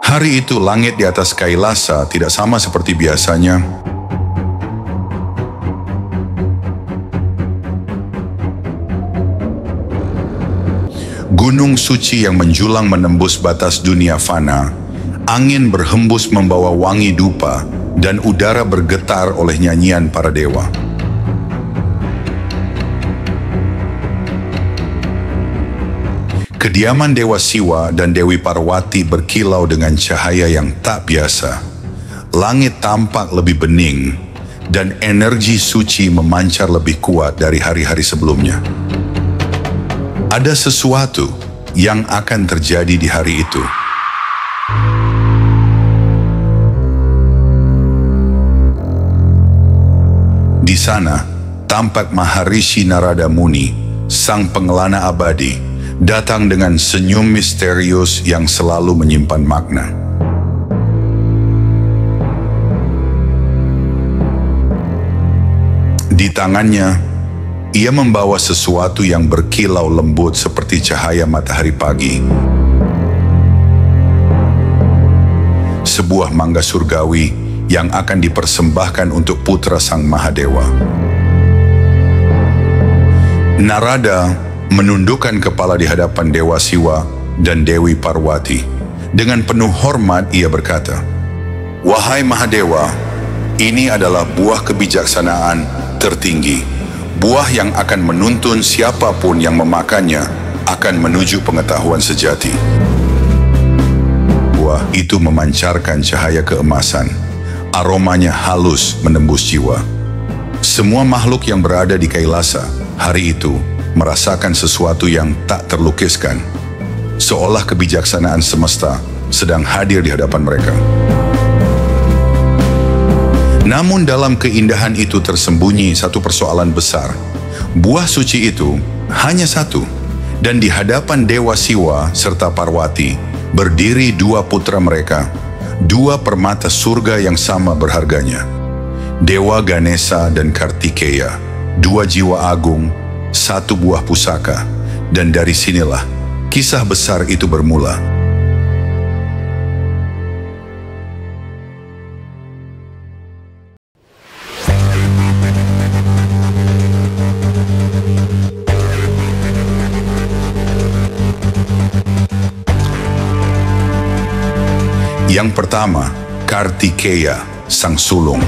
Hari itu langit di atas Kailasa tidak sama seperti biasanya. Gunung suci yang menjulang menembus batas dunia fana, angin berhembus membawa wangi dupa, dan udara bergetar oleh nyanyian para dewa. Kediaman Dewa Siwa dan Dewi Parwati berkilau dengan cahaya yang tak biasa. Langit tampak lebih bening, dan energi suci memancar lebih kuat dari hari-hari sebelumnya. Ada sesuatu yang akan terjadi di hari itu. Di sana, tampak Maharishi Narada Muni, sang pengelana abadi, datang dengan senyum misterius yang selalu menyimpan makna. Di tangannya, ia membawa sesuatu yang berkilau lembut seperti cahaya matahari pagi. Sebuah mangga surgawi yang akan dipersembahkan untuk putra sang Mahadewa. Narada menundukkan kepala di hadapan Dewa Siwa dan Dewi Parwati. Dengan penuh hormat ia berkata, "Wahai Mahadewa, ini adalah buah kebijaksanaan tertinggi. Buah yang akan menuntun siapapun yang memakannya akan menuju pengetahuan sejati." Buah itu memancarkan cahaya keemasan. Aromanya halus menembus jiwa. Semua makhluk yang berada di Kailasa hari itu merasakan sesuatu yang tak terlukiskan, seolah kebijaksanaan semesta sedang hadir di hadapan mereka. Namun dalam keindahan itu tersembunyi satu persoalan besar. Buah suci itu hanya satu, dan di hadapan Dewa Siwa serta Parwati berdiri dua putra mereka, dua permata surga yang sama berharganya. Dewa Ganesha dan Kartikeya, dua jiwa agung, satu buah pusaka, dan dari sinilah kisah besar itu bermula. Yang pertama, Kartikeya, sang sulung.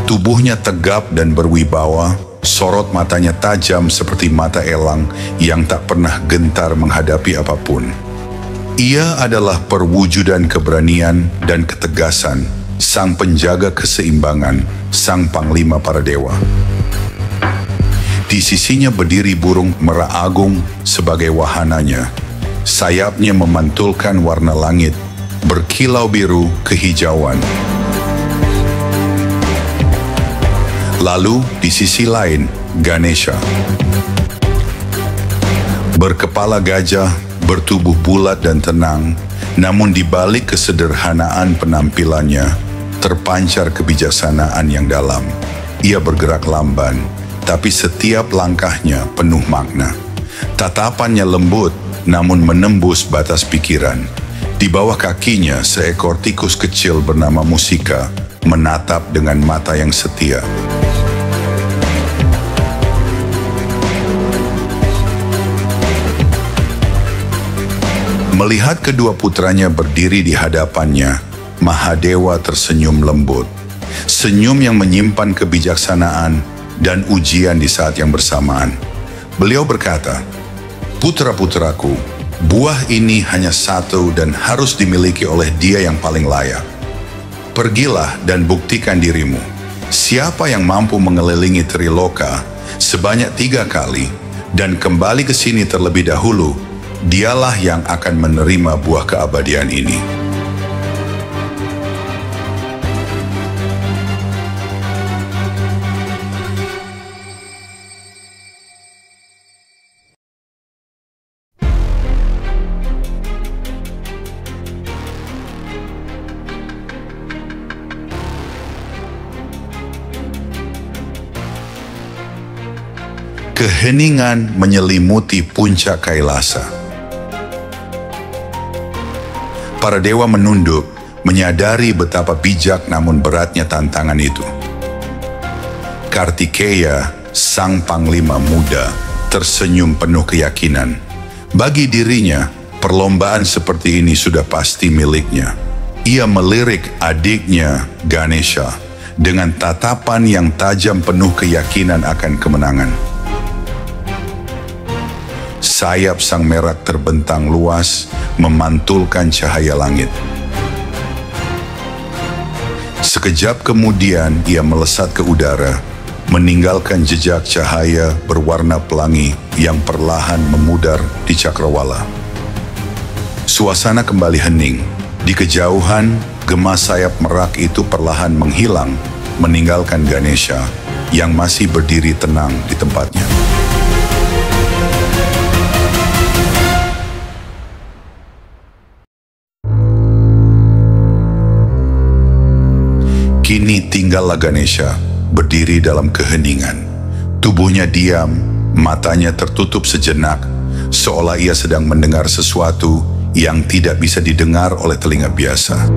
Tubuhnya tegap dan berwibawa, sorot matanya tajam seperti mata elang yang tak pernah gentar menghadapi apapun. Ia adalah perwujudan keberanian dan ketegasan, sang penjaga keseimbangan, sang panglima para dewa. Di sisinya berdiri burung merak agung sebagai wahananya. Sayapnya memantulkan warna langit, berkilau biru kehijauan. Lalu di sisi lain, Ganesha. Berkepala gajah, bertubuh bulat dan tenang, namun di balik kesederhanaan penampilannya, terpancar kebijaksanaan yang dalam. Ia bergerak lamban, tapi setiap langkahnya penuh makna. Tatapannya lembut, namun menembus batas pikiran. Di bawah kakinya, seekor tikus kecil bernama Musika menatap dengan mata yang setia. Melihat kedua putranya berdiri di hadapannya, Mahadewa tersenyum lembut. Senyum yang menyimpan kebijaksanaan dan ujian di saat yang bersamaan. Beliau berkata, "Putra-putraku, buah ini hanya satu dan harus dimiliki oleh dia yang paling layak. Pergilah dan buktikan dirimu. Siapa yang mampu mengelilingi Triloka sebanyak 3 kali dan kembali ke sini terlebih dahulu, dialah yang akan menerima buah keabadian ini." Keheningan menyelimuti puncak Kailasa. Para dewa menunduk, menyadari betapa bijak namun beratnya tantangan itu. Kartikeya, sang panglima muda, tersenyum penuh keyakinan. Bagi dirinya, perlombaan seperti ini sudah pasti miliknya. Ia melirik adiknya, Ganesha, dengan tatapan yang tajam penuh keyakinan akan kemenangan. Sayap sang merak terbentang luas, memantulkan cahaya langit. Sekejap kemudian ia melesat ke udara, meninggalkan jejak cahaya berwarna pelangi yang perlahan memudar di cakrawala. Suasana kembali hening. Di kejauhan, gema sayap merak itu perlahan menghilang, meninggalkan Ganesha yang masih berdiri tenang di tempatnya. Kini tinggallah Ganesha, berdiri dalam keheningan. Tubuhnya diam, matanya tertutup sejenak, seolah ia sedang mendengar sesuatu yang tidak bisa didengar oleh telinga biasa.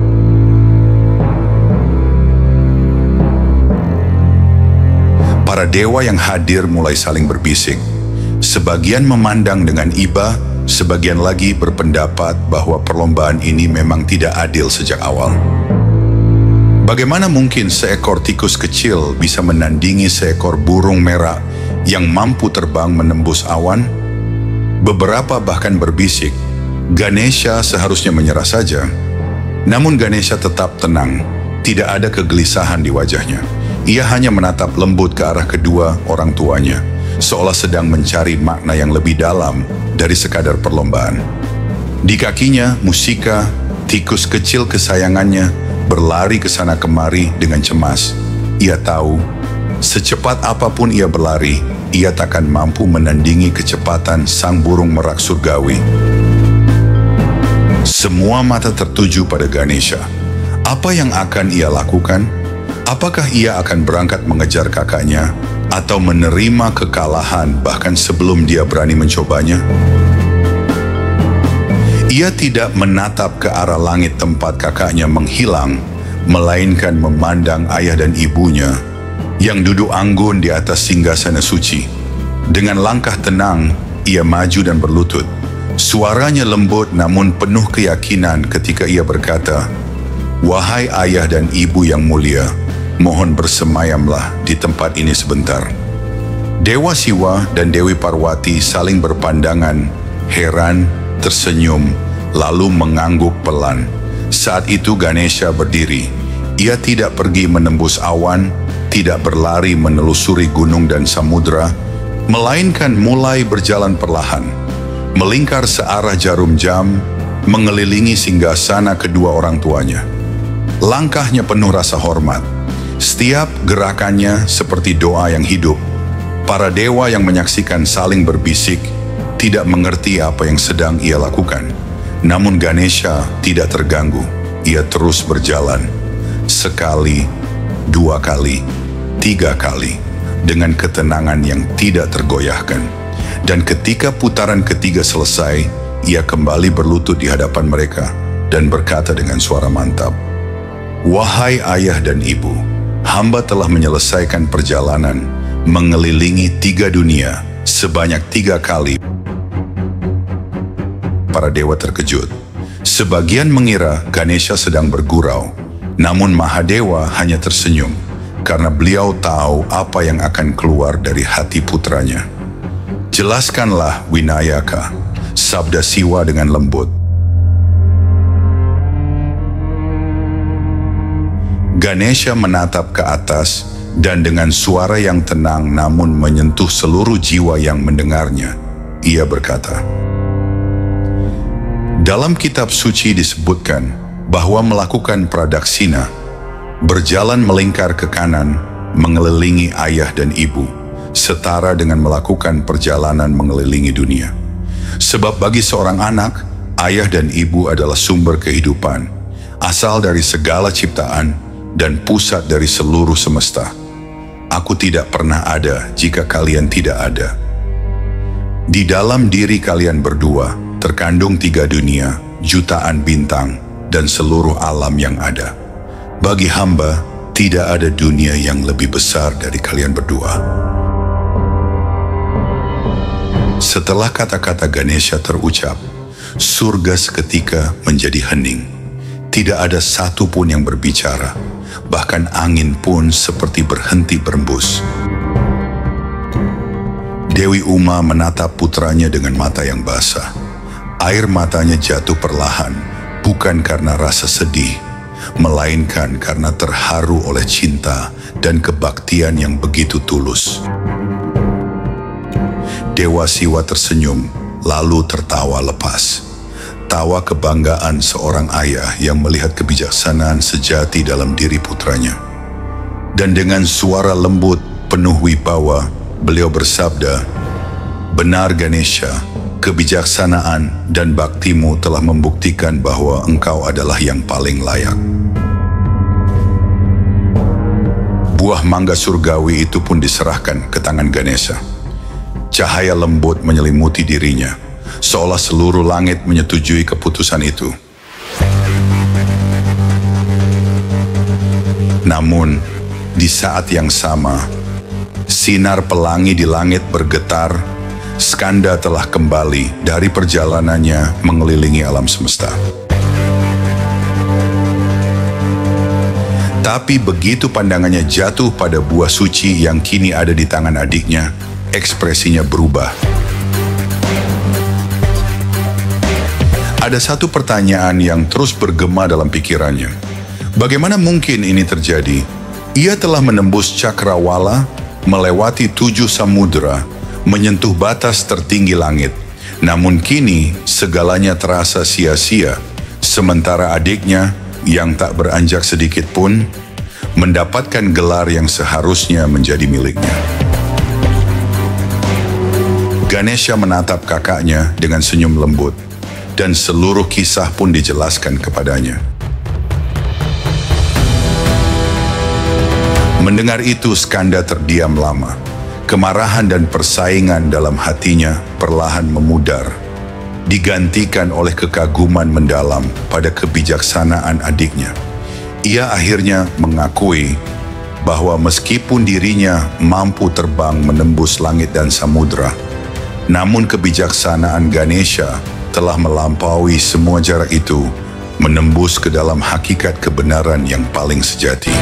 Para dewa yang hadir mulai saling berbisik. Sebagian memandang dengan iba, sebagian lagi berpendapat bahwa perlombaan ini memang tidak adil sejak awal. Bagaimana mungkin seekor tikus kecil bisa menandingi seekor burung merah yang mampu terbang menembus awan? Beberapa bahkan berbisik, Ganesha seharusnya menyerah saja. Namun Ganesha tetap tenang, tidak ada kegelisahan di wajahnya. Ia hanya menatap lembut ke arah kedua orang tuanya, seolah sedang mencari makna yang lebih dalam dari sekadar perlombaan. Di kakinya, Musika, tikus kecil kesayangannya, berlari ke sana kemari dengan cemas. Ia tahu, secepat apapun ia berlari, ia takkan mampu menandingi kecepatan sang burung merak surgawi. Semua mata tertuju pada Ganesha. Apa yang akan ia lakukan? Apakah ia akan berangkat mengejar kakaknya atau menerima kekalahan bahkan sebelum dia berani mencobanya? Ia tidak menatap ke arah langit tempat kakaknya menghilang, melainkan memandang ayah dan ibunya yang duduk anggun di atas singgasana suci. Dengan langkah tenang, ia maju dan berlutut. Suaranya lembut namun penuh keyakinan ketika ia berkata, "Wahai ayah dan ibu yang mulia, mohon bersemayamlah di tempat ini sebentar." Dewa Siwa dan Dewi Parwati saling berpandangan, heran, tersenyum, lalu mengangguk pelan. Saat itu Ganesha berdiri. Ia tidak pergi menembus awan, tidak berlari menelusuri gunung dan samudra, melainkan mulai berjalan perlahan, melingkar searah jarum jam, mengelilingi singgasana kedua orang tuanya. Langkahnya penuh rasa hormat. Setiap gerakannya seperti doa yang hidup. Para dewa yang menyaksikan saling berbisik, tidak mengerti apa yang sedang ia lakukan. Namun Ganesha tidak terganggu. Ia terus berjalan. Sekali, dua kali, tiga kali, dengan ketenangan yang tidak tergoyahkan. Dan ketika putaran ketiga selesai, ia kembali berlutut di hadapan mereka dan berkata dengan suara mantap, "Wahai ayah dan ibu, hamba telah menyelesaikan perjalanan mengelilingi 3 dunia sebanyak 3 kali." Para dewa terkejut. Sebagian mengira Ganesha sedang bergurau, namun Mahadewa hanya tersenyum karena beliau tahu apa yang akan keluar dari hati putranya. "Jelaskanlah, Winayaka," sabda Siwa dengan lembut. Ganesha menatap ke atas dan dengan suara yang tenang namun menyentuh seluruh jiwa yang mendengarnya, ia berkata, "Dalam kitab suci disebutkan bahwa melakukan pradaksina, berjalan melingkar ke kanan, mengelilingi ayah dan ibu, setara dengan melakukan perjalanan mengelilingi dunia. Sebab bagi seorang anak, ayah dan ibu adalah sumber kehidupan, asal dari segala ciptaan dan pusat dari seluruh semesta. Aku tidak pernah ada jika kalian tidak ada. Di dalam diri kalian berdua terkandung 3 dunia, jutaan bintang, dan seluruh alam yang ada. Bagi hamba, tidak ada dunia yang lebih besar dari kalian berdua. Setelah kata-kata Ganesha terucap, surga seketika menjadi hening. Tidak ada satu pun yang berbicara, bahkan angin pun seperti berhenti berembus. Dewi Uma menatap putranya dengan mata yang basah. Air matanya jatuh perlahan, bukan karena rasa sedih, melainkan karena terharu oleh cinta dan kebaktian yang begitu tulus. Dewa Siwa tersenyum, lalu tertawa lepas. Tawa kebanggaan seorang ayah yang melihat kebijaksanaan sejati dalam diri putranya. Dan dengan suara lembut penuh wibawa, beliau bersabda, "Benar Ganesha, kebijaksanaan dan baktimu telah membuktikan bahwa engkau adalah yang paling layak." Buah mangga surgawi itu pun diserahkan ke tangan Ganesha. Cahaya lembut menyelimuti dirinya, seolah seluruh langit menyetujui keputusan itu. Namun, di saat yang sama, sinar pelangi di langit bergetar. Skanda telah kembali dari perjalanannya mengelilingi alam semesta. Tapi begitu pandangannya jatuh pada buah suci yang kini ada di tangan adiknya, ekspresinya berubah. Ada satu pertanyaan yang terus bergema dalam pikirannya. Bagaimana mungkin ini terjadi? Ia telah menembus cakrawala, melewati 7 samudera, menyentuh batas tertinggi langit. Namun kini segalanya terasa sia-sia, sementara adiknya yang tak beranjak sedikit pun mendapatkan gelar yang seharusnya menjadi miliknya. Ganesha menatap kakaknya dengan senyum lembut, dan seluruh kisah pun dijelaskan kepadanya. Mendengar itu, Skanda terdiam lama. Kemarahan dan persaingan dalam hatinya perlahan memudar, digantikan oleh kekaguman mendalam pada kebijaksanaan adiknya. Ia akhirnya mengakui bahwa meskipun dirinya mampu terbang menembus langit dan samudra, namun kebijaksanaan Ganesha telah melampaui semua jarak itu, menembus ke dalam hakikat kebenaran yang paling sejati.